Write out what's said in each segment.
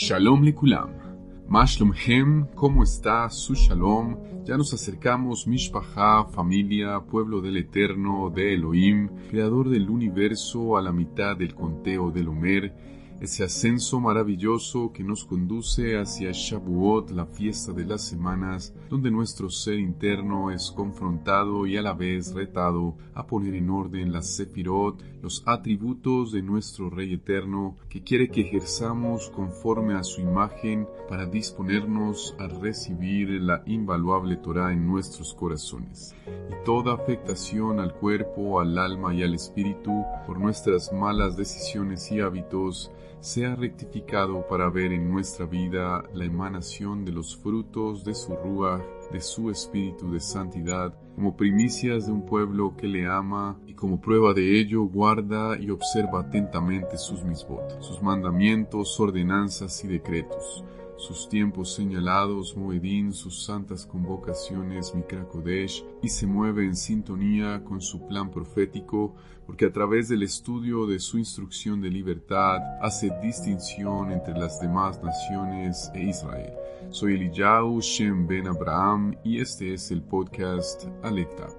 Shalom lekulam. Ma shlomhem, ¿cómo está su shalom? Ya nos acercamos, Mishpachá, familia, pueblo del Eterno, de Elohim, creador del universo, a la mitad del conteo del Omer, ese ascenso maravilloso que nos conduce hacia Shavuot, la fiesta de las semanas, donde nuestro ser interno es confrontado y a la vez retado a poner en orden las sefirot, los atributos de nuestro Rey Eterno, que quiere que ejerzamos conforme a su imagen para disponernos a recibir la invaluable Torah en nuestros corazones. Y toda afectación al cuerpo, al alma y al espíritu por nuestras malas decisiones y hábitos sea rectificado para ver en nuestra vida la emanación de los frutos de su Ruach, de su espíritu de santidad, como primicias de un pueblo que le ama y como prueba de ello guarda y observa atentamente sus misbot, sus mandamientos, ordenanzas y decretos, sus tiempos señalados, Moedín, sus santas convocaciones, Mikra Kodesh, y se mueve en sintonía con su plan profético, porque a través del estudio de su instrucción de libertad hace distinción entre las demás naciones e Israel. Soy Eliyahu Shem Ben Abraham y este es el podcast Aleph Tav,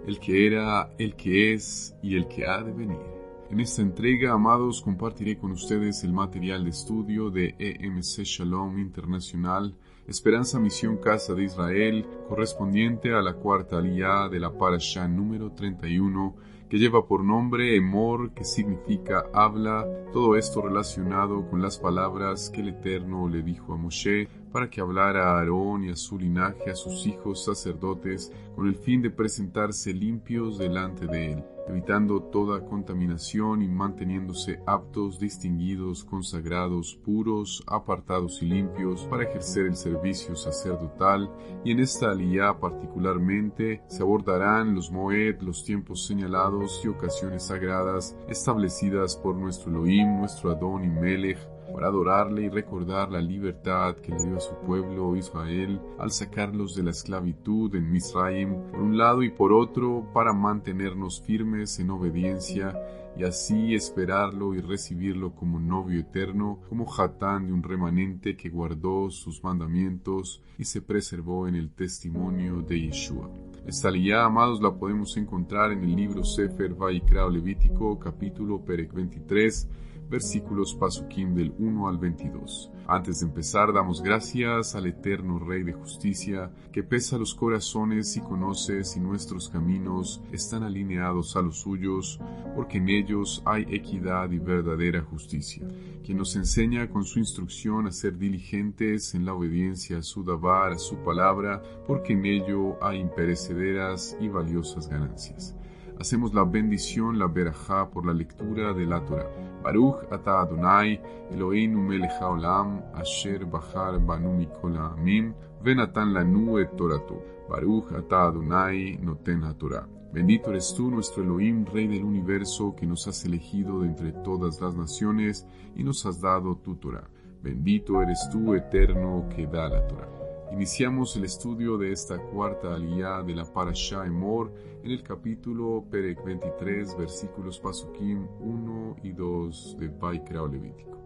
el que era, el que es y el que ha de venir. En esta entrega, amados, compartiré con ustedes el material de estudio de EMC Shalom Internacional, Esperanza Misión Casa de Israel, correspondiente a la cuarta aliyá de la Parashá número 31, que lleva por nombre Emor, que significa habla, todo esto relacionado con las palabras que el Eterno le dijo a Moshe para que hablara a Aarón y a su linaje, a sus hijos sacerdotes, con el fin de presentarse limpios delante de él, evitando toda contaminación y manteniéndose aptos, distinguidos, consagrados, puros, apartados y limpios para ejercer el servicio sacerdotal. Y en esta aliyá particularmente se abordarán los moed, los tiempos señalados y ocasiones sagradas establecidas por nuestro Elohim, nuestro Adón y Melech, para adorarle y recordar la libertad que le dio a su pueblo Israel al sacarlos de la esclavitud en Misraim, por un lado, y por otro, para mantenernos firmes en obediencia y así esperarlo y recibirlo como novio eterno, como Hatán de un remanente que guardó sus mandamientos y se preservó en el testimonio de Yeshua. Esta aliyá, amados, la podemos encontrar en el libro Sefer Vayikra Levítico, capítulo Perek 23, versículos Pasukim del 1 al 22. Antes de empezar, damos gracias al eterno Rey de Justicia, que pesa los corazones y conoce si nuestros caminos están alineados a los suyos, porque en ellos hay equidad y verdadera justicia, quien nos enseña con su instrucción a ser diligentes en la obediencia a su davar, a su palabra, porque en ello hay imperecederas y valiosas ganancias. Hacemos la bendición, la berajá, por la lectura de la Torah. Baruch ata Adonai, Eloheinu melech haolam, asher bachar banu mikol ha'amim, venatan lanu et torato. Baruch ata Adonai, noten haTorah. Bendito eres tú, nuestro Elohim, Rey del universo, que nos has elegido de entre todas las naciones y nos has dado tu Torah. Bendito eres tú, eterno, que da la Torah. Iniciamos el estudio de esta cuarta aliyá de la Parashá Emor en el capítulo Perek 23, versículos Pasukim 1 y 2 de Vayikra Levítico.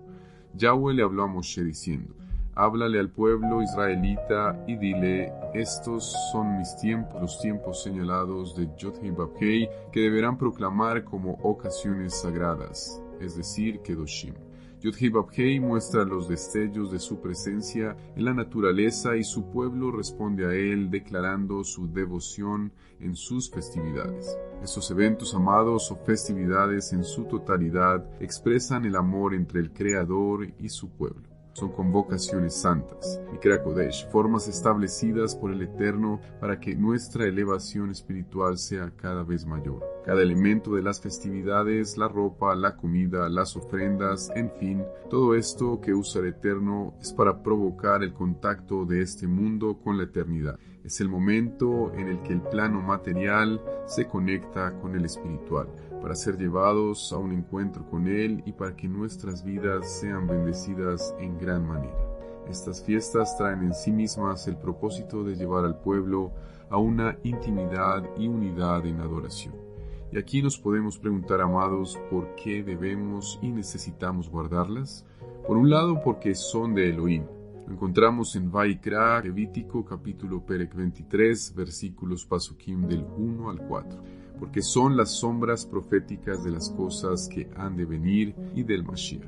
Yahweh le habló a Moshe diciendo: háblale al pueblo israelita y dile: estos son mis tiempos, los tiempos señalados de Yod-Heh Vav-Heh, que deberán proclamar como ocasiones sagradas, es decir, Kedoshim. Yod-Heh Vav-Heh muestra los destellos de su presencia en la naturaleza y su pueblo responde a él declarando su devoción en sus festividades. Estos eventos, amados, o festividades en su totalidad expresan el amor entre el Creador y su pueblo. Son convocaciones santas, Mikra Kodesh, formas establecidas por el Eterno para que nuestra elevación espiritual sea cada vez mayor. Cada elemento de las festividades, la ropa, la comida, las ofrendas, en fin, todo esto que usa el Eterno es para provocar el contacto de este mundo con la eternidad. Es el momento en el que el plano material se conecta con el espiritual, para ser llevados a un encuentro con Él y para que nuestras vidas sean bendecidas en gran manera. Estas fiestas traen en sí mismas el propósito de llevar al pueblo a una intimidad y unidad en adoración. Y aquí nos podemos preguntar, amados, ¿por qué debemos y necesitamos guardarlas? Por un lado, porque son de Elohim. Lo encontramos en Vaikra, Levítico, capítulo Perek 23, versículos Pasukim del 1 al 4. Porque son las sombras proféticas de las cosas que han de venir y del Mashiach.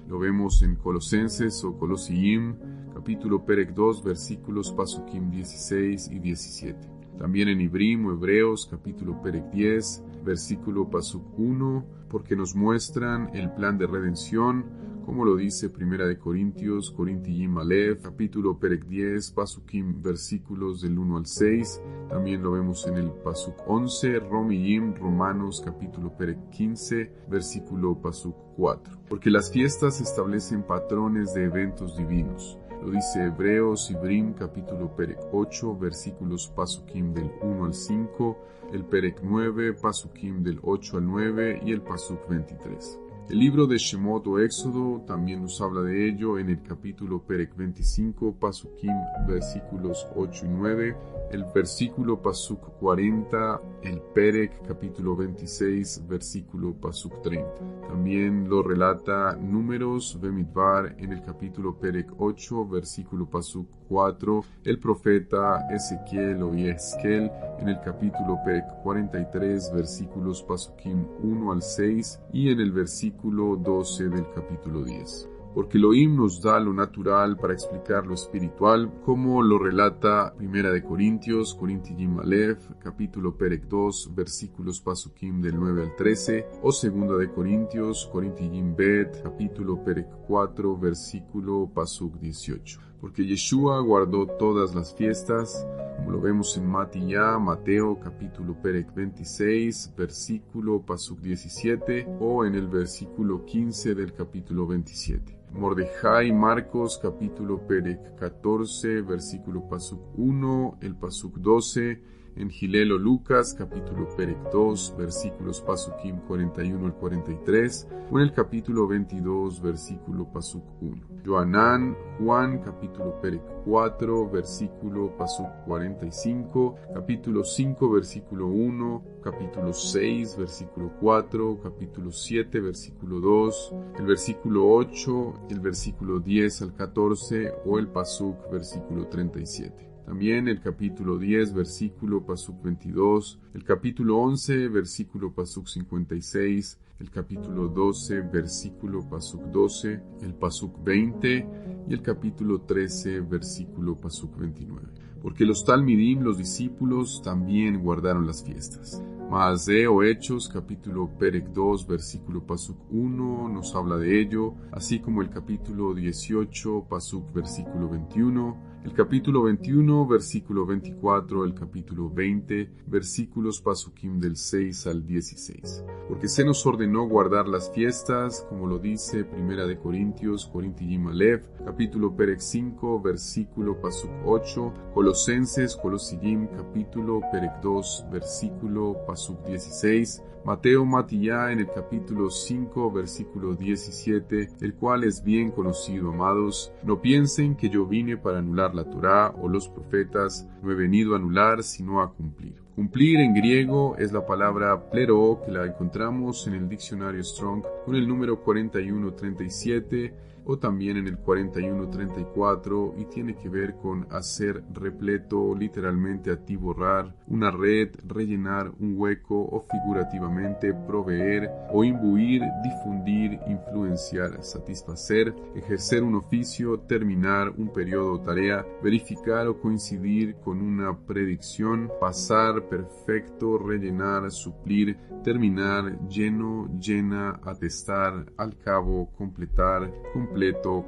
Lo vemos en Colosenses o Colosiim, capítulo Perek 2, versículos Pasukim 16 y 17. También en Ibrim o Hebreos, capítulo Perek 10, versículo Pasuk 1, porque nos muestran el plan de redención, como lo dice Primera de Corintios, Corintiyim Aleph, capítulo Perek 10, Pasukim, versículos del 1 al 6. También lo vemos en el Pasuk 11, Romiyim, Romanos, capítulo Perek 15, versículo Pasuk 4. Porque las fiestas establecen patrones de eventos divinos. Lo dice Hebreos, Ibrim, capítulo Perek 8, versículos Pasukim del 1 al 5, el Perek 9, Pasukim del 8 al 9 y el Pasuk 23. El libro de Shemot o Éxodo también nos habla de ello en el capítulo Perek 25, Pasukim, versículos 8 y 9, el versículo Pasuk 40, el Perek capítulo 26, versículo Pasuk 30. También lo relata Números Bemidbar en el capítulo Perek 8, versículo Pasuk 4, el profeta Ezequiel o Yehezkel en el capítulo Perek 43, versículos Pasukim 1 al 6 y en el versículo 12 del capítulo 10. Porque Elohim nos da lo natural para explicar lo espiritual, como lo relata Primera de Corintios, Corintiyim Aleph, capítulo Perek 2, versículos Pasukim del 9 al 13, o Segunda de Corintios, Corintiyim Bet, capítulo Perek 4, versículo Pasuk 18. Porque Yeshua guardó todas las fiestas, como lo vemos en Mateo, capítulo Perek 26, versículo Pasuk 17, o en el versículo 15 del capítulo 27. Mordejai, Marcos, capítulo Perek 14, versículo Pasuk 1, el Pasuk 12, en Gilel o Lucas, capítulo Perek 2, versículos Pasukim 41 al 43, o en el capítulo 22, versículo Pasuk 1. Yohanan, Juan, capítulo Perek 4, versículo Pasuk 45, capítulo 5, versículo 1, capítulo 6, versículo 4, capítulo 7, versículo 2, el versículo 8, el versículo 10 al 14, o el Pasuk, versículo 37. También el capítulo 10, versículo Pasuk 22, el capítulo 11, versículo Pasuk 56, el capítulo 12, versículo Pasuk 12, el Pasuk 20 y el capítulo 13, versículo Pasuk 29. Porque los Talmidim, los discípulos, también guardaron las fiestas. Maaseh o Hechos, capítulo Perek 2, versículo Pasuk 1, nos habla de ello, así como el capítulo 18, Pasuk, versículo 21, el capítulo 21, versículo 24, el capítulo 20, versículos Pasukim del 6 al 16. Porque se nos ordenó guardar las fiestas, como lo dice Primera de Corintios, Corintiyim Aleph, capítulo Perek 5, versículo Pasuk 8, Colosenses, Colosiyim, capítulo Perek 2, versículo Pasuk 16, Mateo Matiyá en el capítulo 5, versículo 17, el cual es bien conocido, amados. No piensen que yo vine para anular la Torá o los profetas, no he venido a anular, sino a cumplir. Cumplir en griego es la palabra plero, que la encontramos en el diccionario Strong con el número 4137, o también en el 4134, y tiene que ver con hacer repleto, literalmente atiborrar una red, rellenar un hueco o figurativamente proveer o imbuir, difundir, influenciar, satisfacer, ejercer un oficio, terminar un periodo o tarea, verificar o coincidir con una predicción, pasar, perfecto, rellenar, suplir, terminar, lleno, llena, atestar, al cabo, completar, completo,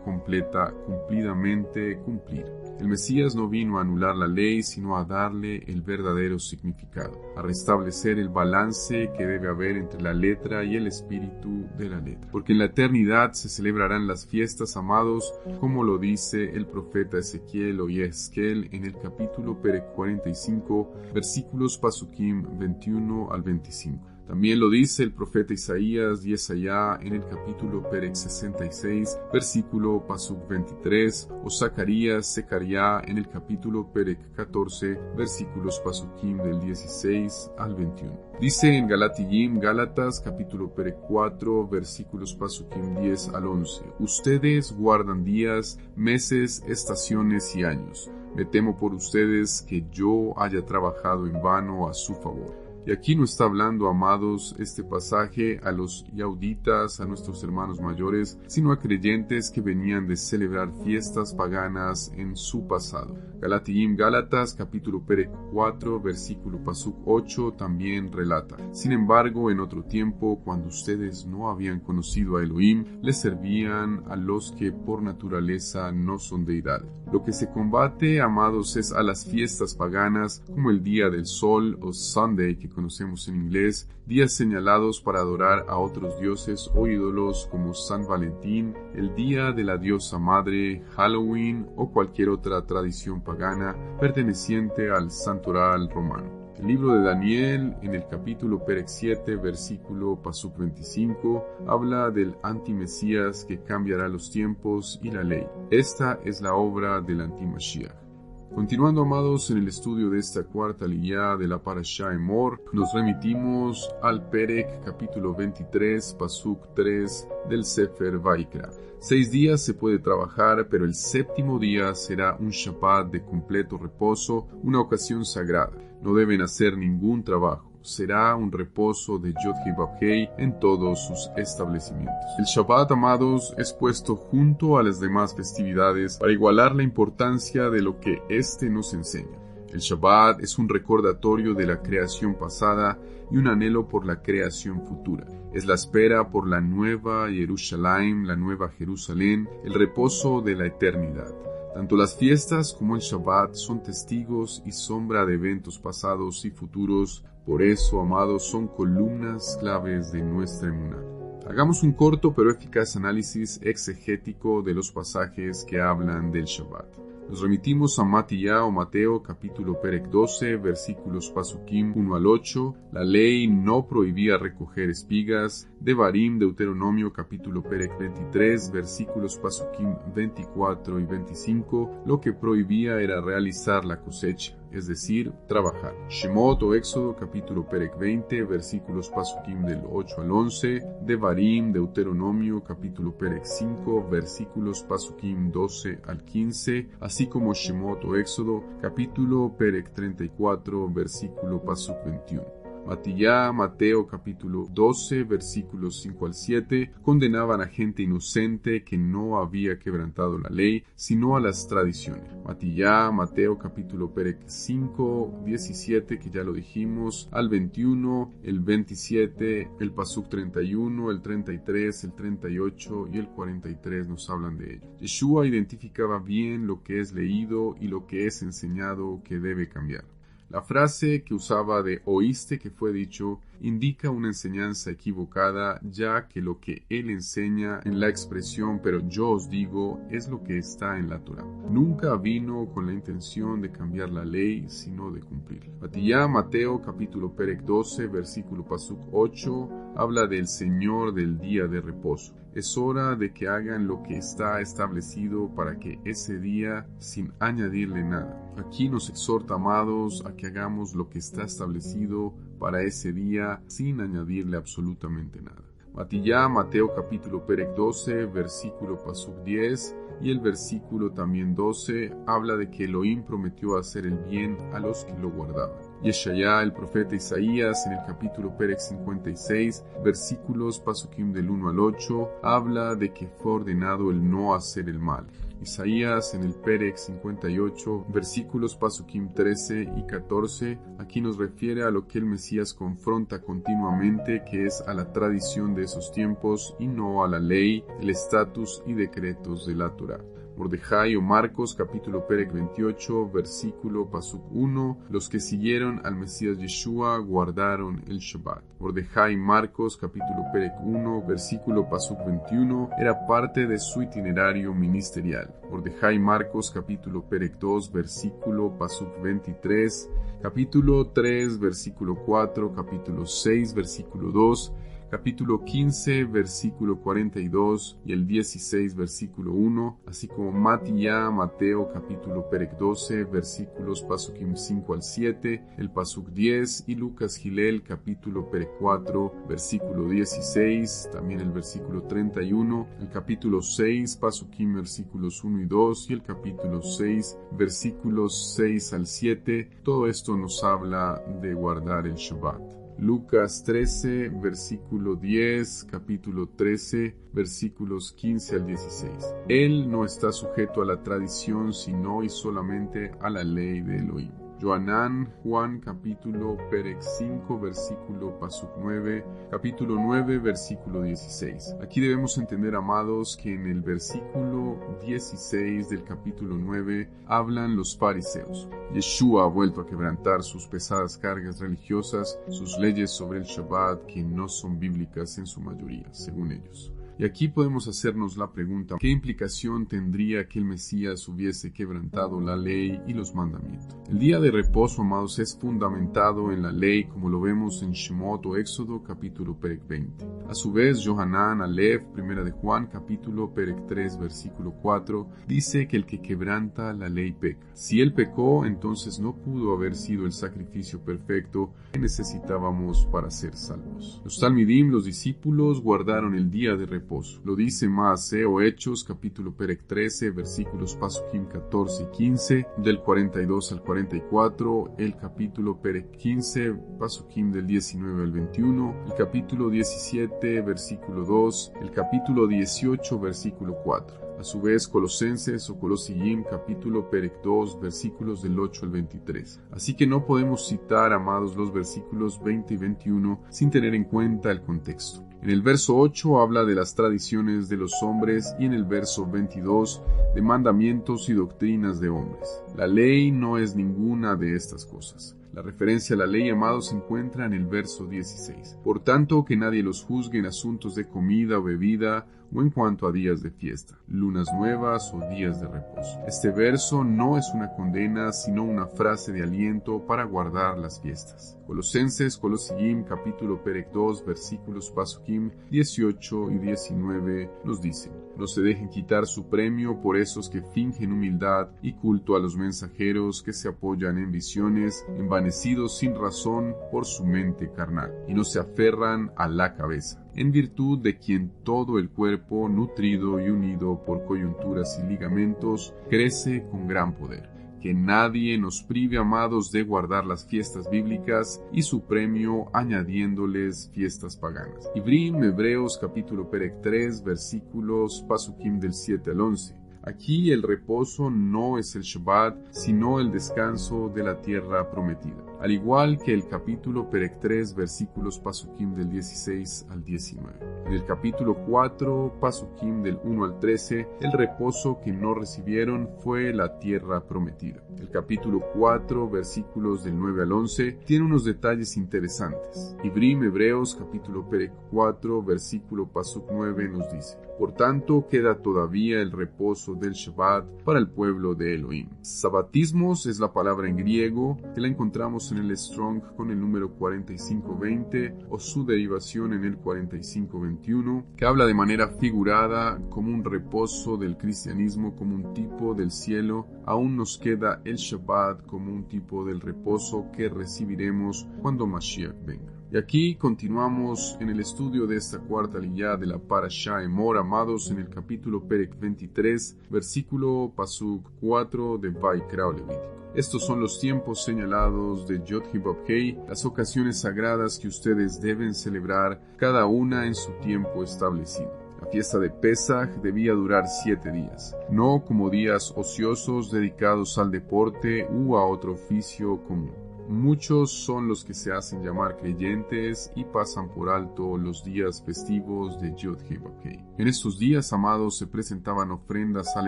completa, cumplidamente, cumplir. El Mesías no vino a anular la ley, sino a darle el verdadero significado, a restablecer el balance que debe haber entre la letra y el espíritu de la letra. Porque en la eternidad se celebrarán las fiestas, amados, como lo dice el profeta Ezequiel o Yehezkel en el capítulo Perek 45, versículos Pasukim 21 al 25. También lo dice el profeta Isaías y Yesayá en el capítulo Perec 66, versículo Pasuk 23, o Zacarías, Secariá en el capítulo Perec 14, versículos Pasukim del 16 al 21. Dice en Galatiyim, Gálatas, capítulo Perec 4, versículos Pasukim 10 al 11, ustedes guardan días, meses, estaciones y años. Me temo por ustedes que yo haya trabajado en vano a su favor. Y aquí no está hablando, amados, este pasaje a los yauditas, a nuestros hermanos mayores, sino a creyentes que venían de celebrar fiestas paganas en su pasado. Galatiyim Gálatas, capítulo Perec 4, versículo Pasuk 8, también relata. Sin embargo, en otro tiempo, cuando ustedes no habían conocido a Elohim, les servían a los que por naturaleza no son deidades. Lo que se combate, amados, es a las fiestas paganas, como el Día del Sol o Sunday, que conocemos en inglés, días señalados para adorar a otros dioses o ídolos como San Valentín, el Día de la Diosa Madre, Halloween o cualquier otra tradición pagana perteneciente al santoral romano. El libro de Daniel, en el capítulo Perec 7, versículo Pasuk 25, habla del antimesías que cambiará los tiempos y la ley. Esta es la obra del antimashiach. Continuando, amados, en el estudio de esta cuarta liyá de la Parashá Emor, nos remitimos al Perec capítulo 23, Pasuk 3 del Sefer Vaikra. 6 días se puede trabajar, pero el séptimo día será un Shabbat de completo reposo, una ocasión sagrada. No deben hacer ningún trabajo. Será un reposo de Yod-Hei Vav-Hei en todos sus establecimientos. El Shabbat, amados, es puesto junto a las demás festividades para igualar la importancia de lo que éste nos enseña. El Shabbat es un recordatorio de la creación pasada y un anhelo por la creación futura. Es la espera por la nueva Jerusalén, la nueva Jerusalén, el reposo de la eternidad. Tanto las fiestas como el Shabbat son testigos y sombra de eventos pasados y futuros. Por eso, amados, son columnas claves de nuestra emuná. Hagamos un corto pero eficaz análisis exegético de los pasajes que hablan del Shabbat. Nos remitimos a Matiyá o Mateo capítulo Perec 12, versículos Pasukim 1 al 8. La ley no prohibía recoger espigas. Devarim, Deuteronomio capítulo Perec 23, versículos Pasukim 24 y 25. Lo que prohibía era realizar la cosecha, es decir, trabajar. Shemot o Éxodo capítulo Perec 20, versículos Pasukim del 8 al 11. Devarim, Deuteronomio capítulo Perec 5, versículos Pasukim 12 al 15. Así como Shemot o Éxodo, capítulo Perec 34, versículo Pasuk 21. Matiyá, Mateo, capítulo 12, versículos 5 al 7, condenaban a gente inocente que no había quebrantado la ley, sino a las tradiciones. Matiyá, Mateo, capítulo Perec 5, 17, que ya lo dijimos, al 21, el 27, el Pasuk 31, el 33, el 38 y el 43 nos hablan de ello. Yeshua identificaba bien lo que es leído y lo que es enseñado que debe cambiar. La frase que usaba de oíste que fue dicho indica una enseñanza equivocada, ya que lo que él enseña en la expresión pero yo os digo es lo que está en la Torá. Nunca vino con la intención de cambiar la ley, sino de cumplirla. Matiyá, Mateo, capítulo Perec 12, versículo Pasuk 8, habla del Señor del día de reposo. Es hora de que hagan lo que está establecido para que ese día, sin añadirle nada. Aquí nos exhorta, amados, a que hagamos lo que está establecido para ese día, sin añadirle absolutamente nada. Matiyá, Mateo capítulo Perec 12, versículo Pasuk 10 y el versículo también 12 habla de que Elohim prometió hacer el bien a los que lo guardaban. Yeshayá, el profeta Isaías, en el capítulo Perec 56, versículos Pasukim del 1 al 8, habla de que fue ordenado el no hacer el mal. Isaías, en el Perec 58, versículos Pasukim 13 y 14, aquí nos refiere a lo que el Mesías confronta continuamente, que es a la tradición de esos tiempos y no a la ley, el estatus y decretos de la Torá. Mordejai o Marcos, capítulo Perek 28, versículo Pasuk 1, los que siguieron al Mesías Yeshua guardaron el Shabbat. Mordejai Marcos, capítulo Perek 1, versículo Pasuk 21, era parte de su itinerario ministerial. Mordejai Marcos, capítulo Perek 2, versículo Pasuk 23, capítulo 3, versículo 4, capítulo 6, versículo 2, capítulo 15, versículo 42 y el 16, versículo 1, así como Matiyá, Mateo, capítulo Perek 12, versículos Pasukim 5 al 7, el Pasuk 10 y Lucas Gilel, capítulo Perek 4, versículo 16, también el versículo 31, el capítulo 6, Pasukim, versículos 1 y 2 y el capítulo 6, versículos 6 al 7, todo esto nos habla de guardar el Shabbat. Lucas 13, versículo 10, capítulo 13, versículos 15 al 16. Él no está sujeto a la tradición, sino y solamente a la ley de Elohim. Johanán, Juan, capítulo Perek 5, versículo Pasuk 9, capítulo 9, versículo 16. Aquí debemos entender, amados, que en el versículo 16 del capítulo 9 hablan los fariseos. Yeshua ha vuelto a quebrantar sus pesadas cargas religiosas, sus leyes sobre el Shabbat, que no son bíblicas en su mayoría, según ellos. Y aquí podemos hacernos la pregunta, ¿qué implicación tendría que el Mesías hubiese quebrantado la ley y los mandamientos? El día de reposo, amados, es fundamentado en la ley, como lo vemos en Shemot o Éxodo, capítulo Perek 20. A su vez, Johanán, Aleph, primera de Juan, capítulo Perek 3, versículo 4, dice que el que quebranta la ley peca. Si él pecó, entonces no pudo haber sido el sacrificio perfecto que necesitábamos para ser salvos. Los Talmidim, los discípulos, guardaron el día de reposo. Lo dice Maaseh o Hechos, capítulo Perek 13, versículos Pasukim 14 y 15, del 42 al 44, el capítulo Perek 15, Pasukim del 19 al 21, el capítulo 17, versículo 2, el capítulo 18, versículo 4. A su vez, Colosenses o Colosiyim, capítulo Perek 2, versículos del 8 al 23. Así que no podemos citar, amados, los versículos 20 y 21 sin tener en cuenta el contexto. En el verso 8 habla de las tradiciones de los hombres y en el verso 22 de mandamientos y doctrinas de hombres. La ley no es ninguna de estas cosas. La referencia a la ley, amados, se encuentra en el verso 16. Por tanto, que nadie los juzgue en asuntos de comida o bebida, o en cuanto a días de fiesta, lunas nuevas o días de reposo. Este verso no es una condena, sino una frase de aliento para guardar las fiestas. Colosenses, Colosiyim, capítulo Perek 2, versículos Pasukim 18 y 19 nos dicen: no se dejen quitar su premio por esos que fingen humildad y culto a los mensajeros que se apoyan en visiones, envanecidos sin razón por su mente carnal, y no se aferran a la cabeza, en virtud de quien todo el cuerpo, nutrido y unido por coyunturas y ligamentos, crece con gran poder. Que nadie nos prive, amados, de guardar las fiestas bíblicas y su premio añadiéndoles fiestas paganas. Ivrim, Hebreos, capítulo Perek 3, versículos Pasukim del 7 al 11. Aquí el reposo no es el Shabbat, sino el descanso de la tierra prometida. Al igual que el capítulo Perek 3, versículos Pasukim del 16 al 19. En el capítulo 4, Pasukim del 1 al 13, el reposo que no recibieron fue la tierra prometida. El capítulo 4, versículos del 9 al 11, tiene unos detalles interesantes. Ivrim, Hebreos, capítulo Perek 4, versículo Pasuk 9 nos dice: por tanto, queda todavía el reposo del Shabbat para el pueblo de Elohim. Sabatismos es la palabra en griego que la encontramos en el Strong con el número 4520 o su derivación en el 4521, que habla de manera figurada como un reposo del cristianismo, como un tipo del cielo. Aún nos queda el Shabbat como un tipo del reposo que recibiremos cuando Mashiach venga. Y aquí continuamos en el estudio de esta cuarta liyá de la Parashá Emor, amados, en el capítulo Perek 23, versículo Pasuk 4 de Vaikra o Levítico. Estos son los tiempos señalados de Yod Heh Vav Hei, las ocasiones sagradas que ustedes deben celebrar, cada una en su tiempo establecido. La fiesta de Pesaj debía durar 7 días, no como días ociosos dedicados al deporte u a otro oficio común. Muchos son los que se hacen llamar creyentes y pasan por alto los días festivos de Yod Heh Vav Heh. En estos días, amados, se presentaban ofrendas al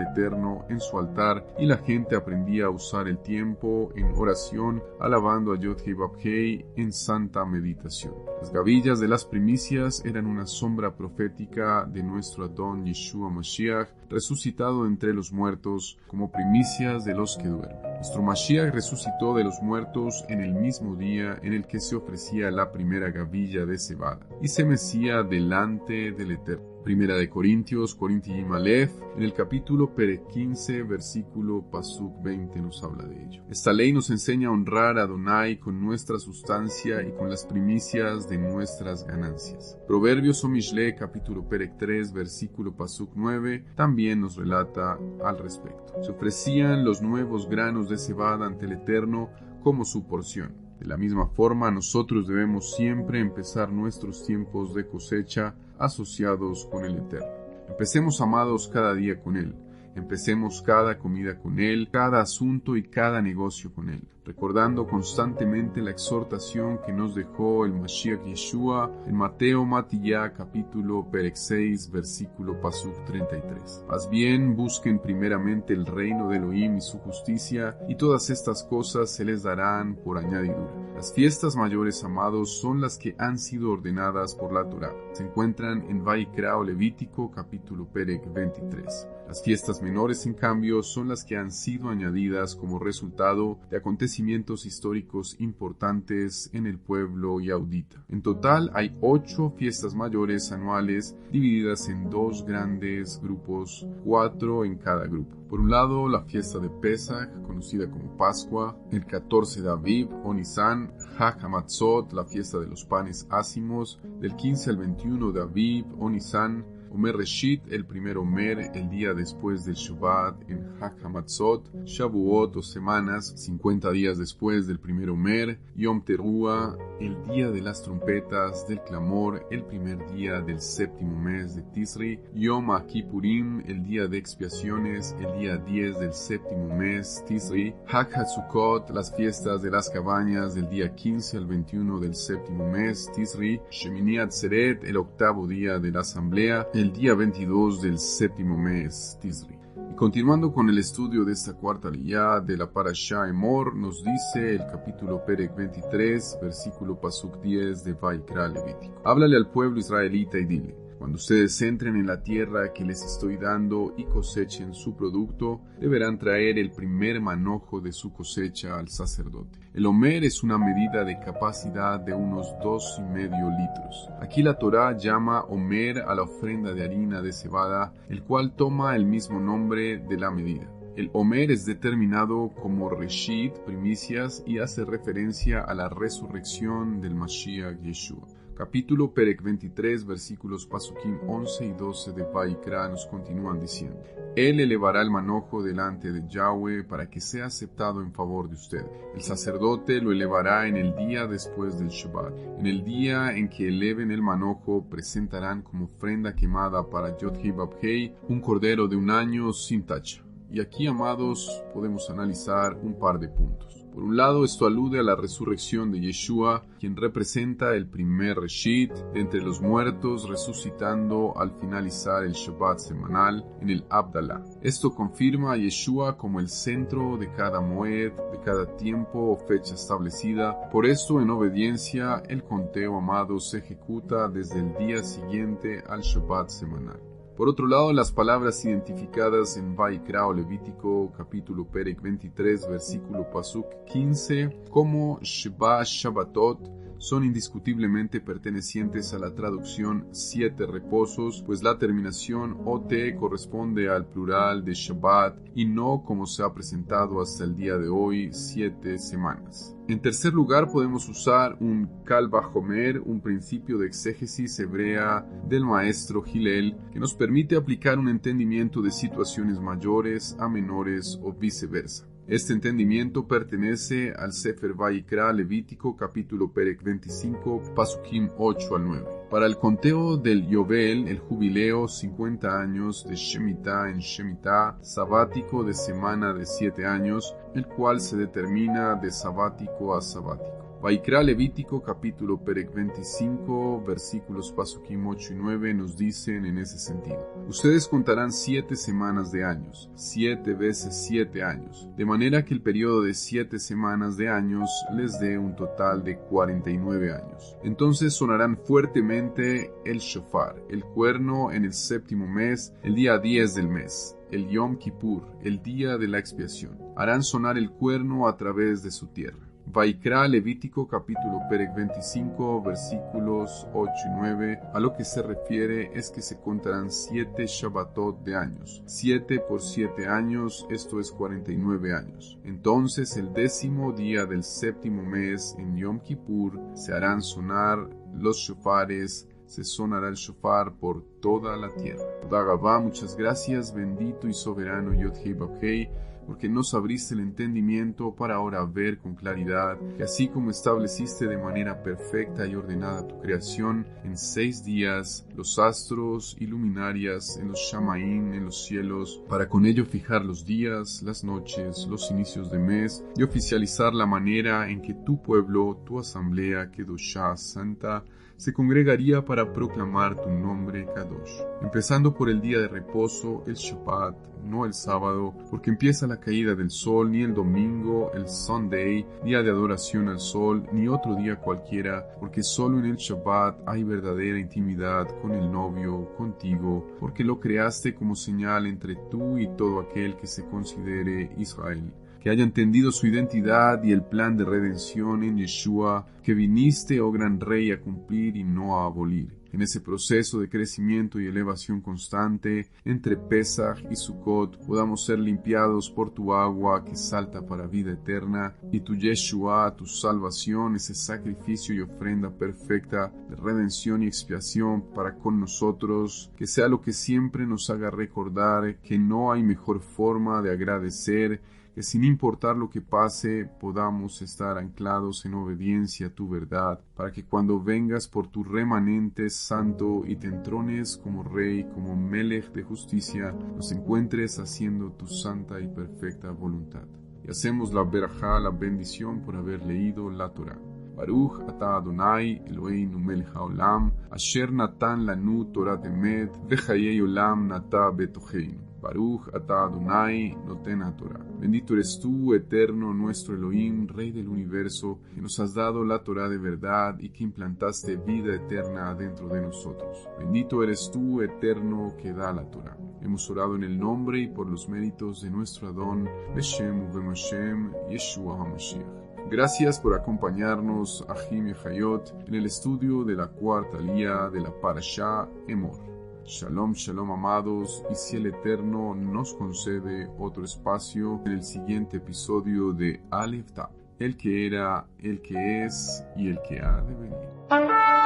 Eterno en su altar y la gente aprendía a usar el tiempo en oración, alabando a Yod Heh Vav Heh en santa meditación. Las gavillas de las primicias eran una sombra profética de nuestro Adón Yeshua Mashiach, resucitado entre los muertos, como primicias de los que duermen. Nuestro Mashiach resucitó de los muertos en el mismo día en el que se ofrecía la primera gavilla de cebada, y se mecía delante del Eterno. Primera de Corintios, Corintiim Aleph, en el capítulo Perek 15, versículo Pasuk 20 nos habla de ello. Esta ley nos enseña a honrar a Adonai con nuestra sustancia y con las primicias de nuestras ganancias. Proverbios o Mishle, capítulo Perek 3, versículo Pasuk 9, también nos relata al respecto. Se ofrecían los nuevos granos de cebada ante el Eterno como su porción. De la misma forma, nosotros debemos siempre empezar nuestros tiempos de cosecha asociados con el Eterno. Empecemos, amados, cada día con Él. Empecemos cada comida con Él, cada asunto y cada negocio con Él, recordando constantemente la exhortación que nos dejó el Mashiach Yeshua en Mateo Matiyá, capítulo Perek 6, versículo Pasuk 33. Más bien, busquen primeramente el reino de Elohim y su justicia, y todas estas cosas se les darán por añadidura. Las fiestas mayores, amados, son las que han sido ordenadas por la Torá. Se encuentran en Vaikra o Levítico, capítulo Perek 23. Las fiestas menores, en cambio, son las que han sido añadidas como resultado de acontecimientos históricos importantes en el pueblo yaudita. En total hay 8 fiestas mayores anuales divididas en 2 grandes grupos, 4 en cada grupo. Por un lado, la fiesta de Pesach, conocida como Pascua, el 14 de Aviv o Nisan, Hag HaMatzot, la fiesta de los panes ácimos, del 15 al 21 de Aviv o Nisan, Omer Reshit, el primer Omer, el día después del Shabbat en Hag HaMatzot, Shavuot o semanas, 50 días después del primer Omer, Yom Teruah, el día de las trompetas del clamor, el primer día del séptimo mes de Tisri, Yom HaKippurim, el día de expiaciones, el día 10 del séptimo mes Tisri, Hag HaSukkot, las fiestas de las cabañas del día 15 al 21 del séptimo mes Tisri, Shemini Atzeret, el octavo día de la asamblea, el día 22 del séptimo mes Tisri. Y continuando con el estudio de esta cuarta aliyá de la Parashá Emor, nos dice el capítulo Perek 23, versículo Pasuk 10 de Vaikra Levítico. Háblale al pueblo israelita y dile: cuando ustedes entren en la tierra que les estoy dando y cosechen su producto, deberán traer el primer manojo de su cosecha al sacerdote. El omer es una medida de capacidad de unos 2,5 litros. Aquí la Torá llama omer a la ofrenda de harina de cebada, el cual toma el mismo nombre de la medida. El omer es determinado como reshit, primicias, y hace referencia a la resurrección del Mashiach Yeshua. Capítulo Perek 23, versículos Pasukim 11 y 12 de Vaikra nos continúan diciendo: Él elevará el manojo delante de Yahweh para que sea aceptado en favor de usted. El sacerdote lo elevará en el día después del Shabbat. En el día en que eleven el manojo, presentarán como ofrenda quemada para Yod Heh Vav Heh un cordero de 1 año sin tacha. Y aquí, amados, podemos analizar un par de puntos. Por un lado, esto alude a la resurrección de Yeshua, quien representa el primer Reshit de entre los muertos, resucitando al finalizar el Shabbat semanal en el Abdalá. Esto confirma a Yeshua como el centro de cada moed, de cada tiempo o fecha establecida. Por esto, en obediencia, el conteo, amado, se ejecuta desde el día siguiente al Shabbat semanal. Por otro lado, las palabras identificadas en Vaikra o Levítico, capítulo Perek 23, versículo Pasuk 15, como Sheba Shabbatot, son indiscutiblemente pertenecientes a la traducción 7 reposos, pues la terminación OT corresponde al plural de Shabbat y no como se ha presentado hasta el día de hoy, 7 semanas. En tercer lugar, podemos usar un Kal Vajomer, un principio de exégesis hebrea del maestro Hillel, que nos permite aplicar un entendimiento de situaciones mayores a menores o viceversa. Este entendimiento pertenece al Sefer Vayikra Levítico capítulo Perek 25, Pasukim 8 al 9. Para el conteo del Yobel, el jubileo, 50 años de Shemitah en Shemitah, sabático de semana de 7 años, el cual se determina de sabático a sabático. Vayikra Levítico capítulo Perek 25, versículos Pasukim 8 y 9 nos dicen en ese sentido: ustedes contarán 7 semanas de años, 7 veces 7 años, de manera que el periodo de 7 semanas de años les dé un total de 49 años. Entonces sonarán fuertemente el shofar, el cuerno, en el 7º mes, el día 10 del mes, el Yom Kippur, el día de la expiación. Harán sonar el cuerno a través de su tierra. Vayikra Levítico capítulo Perek 25 versículos 8 y 9 a lo que se refiere es que se contarán 7 Shabbatot de años, 7 por 7 años, esto es 49 años. Entonces el 10º día del 7º mes en Yom Kippur se harán sonar los shofares, se sonará el shofar por toda la tierra. Dagabá, muchas gracias, bendito y soberano Yod-Hei Bab-Hei, porque nos abriste el entendimiento para ahora ver con claridad que así como estableciste de manera perfecta y ordenada tu creación en 6 días, los astros y luminarias en los Shamaín, en los cielos, para con ello fijar los días, las noches, los inicios de mes y oficializar la manera en que tu pueblo, tu asamblea, Kedoshá, santa, se congregaría para proclamar tu nombre Kadosh. Empezando por el día de reposo, el Shabbat, no el sábado, porque empieza la caída del sol, ni el domingo, el Sunday, día de adoración al sol, ni otro día cualquiera, porque solo en el Shabbat hay verdadera intimidad con el novio, contigo, porque lo creaste como señal entre tú y todo aquel que se considere Israel. Que haya entendido su identidad y el plan de redención en Yeshua, que viniste, oh gran Rey, a cumplir y no a abolir. En ese proceso de crecimiento y elevación constante, entre Pesach y Sukkot, podamos ser limpiados por tu agua que salta para vida eterna, y tu Yeshua, tu salvación, ese sacrificio y ofrenda perfecta de redención y expiación para con nosotros, que sea lo que siempre nos haga recordar que no hay mejor forma de agradecer, que sin importar lo que pase, podamos estar anclados en obediencia a tu verdad, para que cuando vengas por tu remanente santo y te entrones como Rey, como Melech de justicia, nos encuentres haciendo tu santa y perfecta voluntad. Y hacemos la berajá, la bendición, por haber leído la Torah. Baruch ata Adonai Eloheinu melech haolam, asher natan lanu Torat emet, vechayei olam nata betocheinu. Baruch ata Adonai noten Torah. Bendito eres tú, eterno, nuestro Elohim, Rey del universo, que nos has dado la Torah de verdad y que implantaste vida eterna dentro de nosotros. Bendito eres tú, eterno, que da la Torah. Hemos orado en el nombre y por los méritos de nuestro Adón, Beshem Uvemashem, Yeshua HaMashiach. Gracias por acompañarnos, Ahim y Hayot, en el estudio de la cuarta alía de la Parashá Emor. Shalom, shalom amados, y si el Eterno nos concede otro espacio en el siguiente episodio de Aleph Tab, el que era, el que es y el que ha de venir.